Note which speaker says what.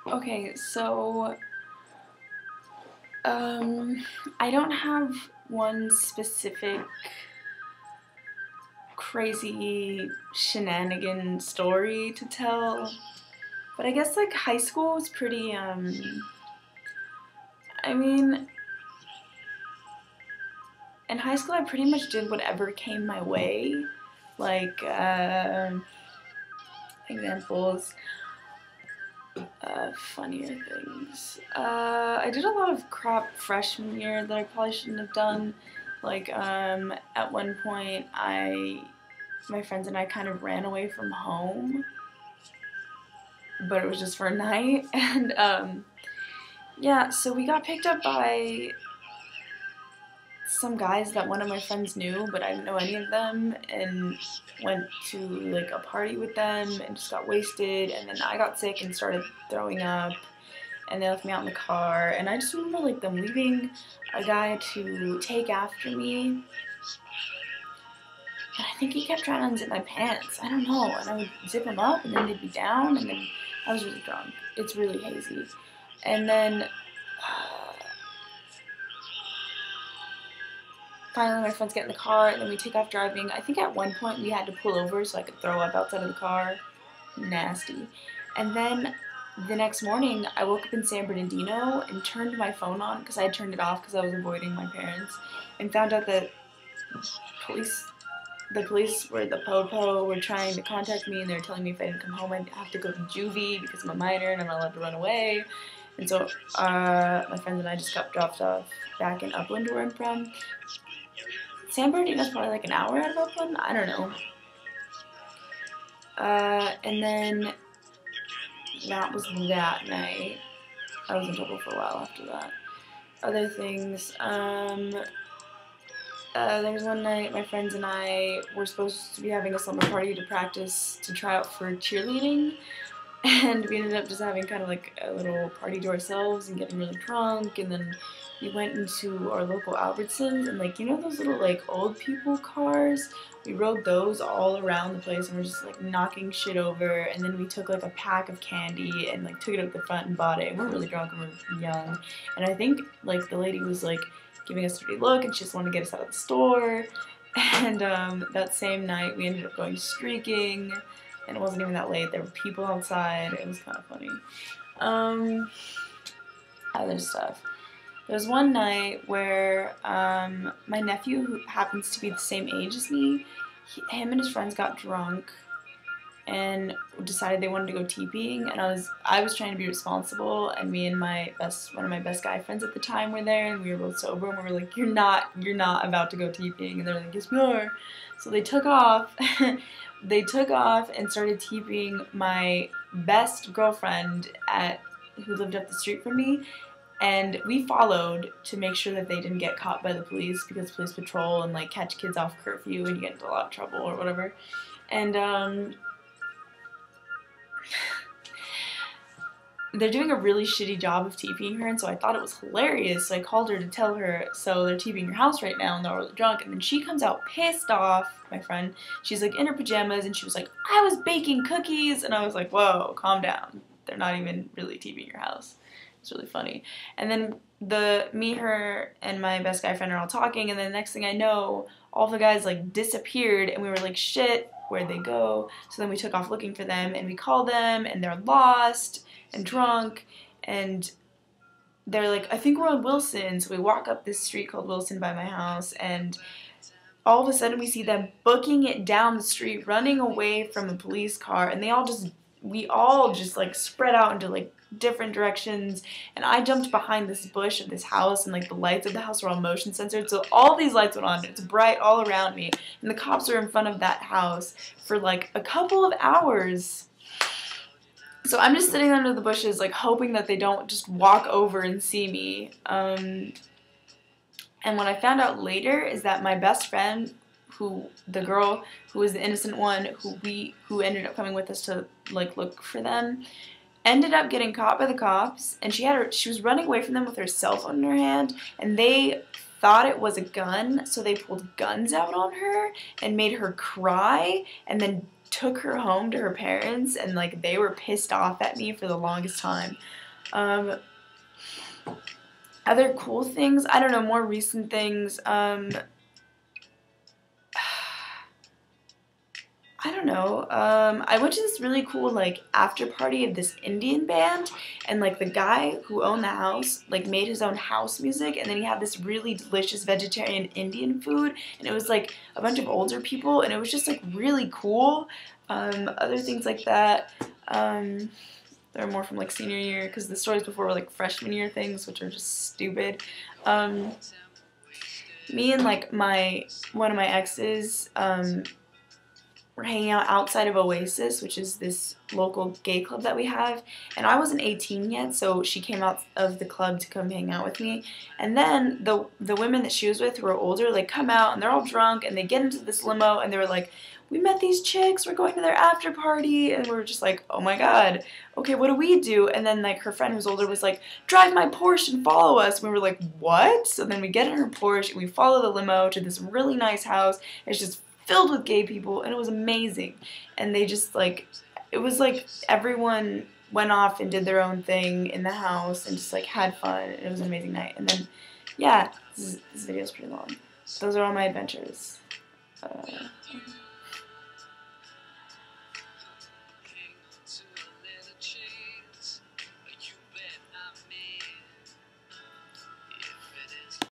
Speaker 1: Okay, so I don't have one specific crazy shenanigan story to tell, but I guess like high school was pretty I mean, in high school I pretty much did whatever came my way. Like examples, funnier things. I did a lot of crap freshman year that I probably shouldn't have done. Like, at one point, my friends and I kind of ran away from home, but it was just for a night. And, yeah, so we got picked up by some guys that one of my friends knew, but I didn't know any of them, and went to like a party with them and just got wasted. And then I got sick and started throwing up, and they left me out in the car. And I just remember like them leaving a guy to take after me, and I think he kept trying to unzip my pants. I don't know, and I would zip them up, and then they'd be down, and then I was really drunk. It's really hazy, and then. Finally, my friends get in the car, and then we take off driving. I think at one point we had to pull over so I could throw up outside of the car. Nasty. And then the next morning, I woke up in San Bernardino and turned my phone on because I had turned it off because I was avoiding my parents, and found out that the police were the po-po were trying to contact me, and they were telling me if I didn't come home I'd have to go to juvie because I'm a minor and I'm not allowed to run away. And so my friends and I just got dropped off back in Upland where I'm from. San Bernardino's probably like an hour out of Upland. I don't know. And then that was that night. I was in trouble for a while after that. Other things. There was one night my friends and I were supposed to be having a slumber party to practice to try out for cheerleading. And we ended up just having kind of like a little party to ourselves and getting really drunk, and then we went into our local Albertsons, and like, you know those little like old people cars? We rode those all around the place, and we're just like knocking shit over, and then we took like a pack of candy and like took it up the front and bought it, and we're really drunk and we're young. And I think like the lady was like giving us a dirty look, and she just wanted to get us out of the store. And that same night we ended up going streaking. And it wasn't even that late. There were people outside. It was kind of funny. Other stuff. There was one night where my nephew, who happens to be the same age as me, him and his friends got drunk and decided they wanted to go TPing. And I was trying to be responsible, and me and one of my best guy friends at the time were there, and we were both sober, and we were like, you're not about to go TPing. And they're like, yes we are. So they took off. They took off and started TPing my best girlfriend who lived up the street from me, and we followed to make sure that they didn't get caught by the police, because police patrol and like catch kids off curfew and you get into a lot of trouble or whatever. And they're doing a really shitty job of TPing her, and so I thought it was hilarious, so I called her to tell her, so they're TPing your house right now, and they're all drunk. And then she comes out pissed off, my friend. She's like in her pajamas, and she was like, I was baking cookies, and I was like, whoa, calm down. They're not even really TPing your house. It's really funny. And then me, her, and my best guy friend are all talking, and then the next thing I know, all the guys like disappeared, and we were like, shit, where'd they go? So then we took off looking for them, and we called them, and they're lost and drunk, and they're like, I think we're on Wilson. So we walk up this street called Wilson by my house, and all of a sudden we see them booking it down the street, running away from a police car, and we all just like spread out into like different directions, and I jumped behind this bush of this house, and like the lights of the house were all motion censored, so all these lights went on, it's bright all around me, and the cops were in front of that house for like a couple of hours. So I'm just sitting under the bushes, like, hoping that they don't just walk over and see me. And what I found out later is that my best friend, the girl who was the innocent one, who ended up coming with us to, like, look for them, ended up getting caught by the cops, and she was running away from them with her cell phone in her hand, and they thought it was a gun, so they pulled guns out on her and made her cry, and then took her home to her parents, and like they were pissed off at me for the longest time. Other cool things, I don't know, more recent things, I don't know. I went to this really cool like after party of this Indian band, and like the guy who owned the house like made his own house music, and then he had this really delicious vegetarian Indian food, and it was like a bunch of older people, and it was just like really cool. Other things like that. They're more from like senior year, because the stories before were like freshman year things, which are just stupid. Me and like one of my exes. We're hanging out outside of Oasis, which is this local gay club that we have, and I wasn't 18 yet, so she came out of the club to come hang out with me. And then the women that she was with, who were older, like come out, and they're all drunk, and they get into this limo, and they were like, we met these chicks, we're going to their after party, and we were just like, oh my god, okay, what do we do? And then like her friend who's older was like, drive my Porsche and follow us. And we were like, what? So then we get in her Porsche, and we follow the limo to this really nice house. It's just filled with gay people, and it was amazing. And they just like, it was like everyone went off and did their own thing in the house and just like had fun, and it was an amazing night. And then yeah, this video is pretty long. Those are all my adventures.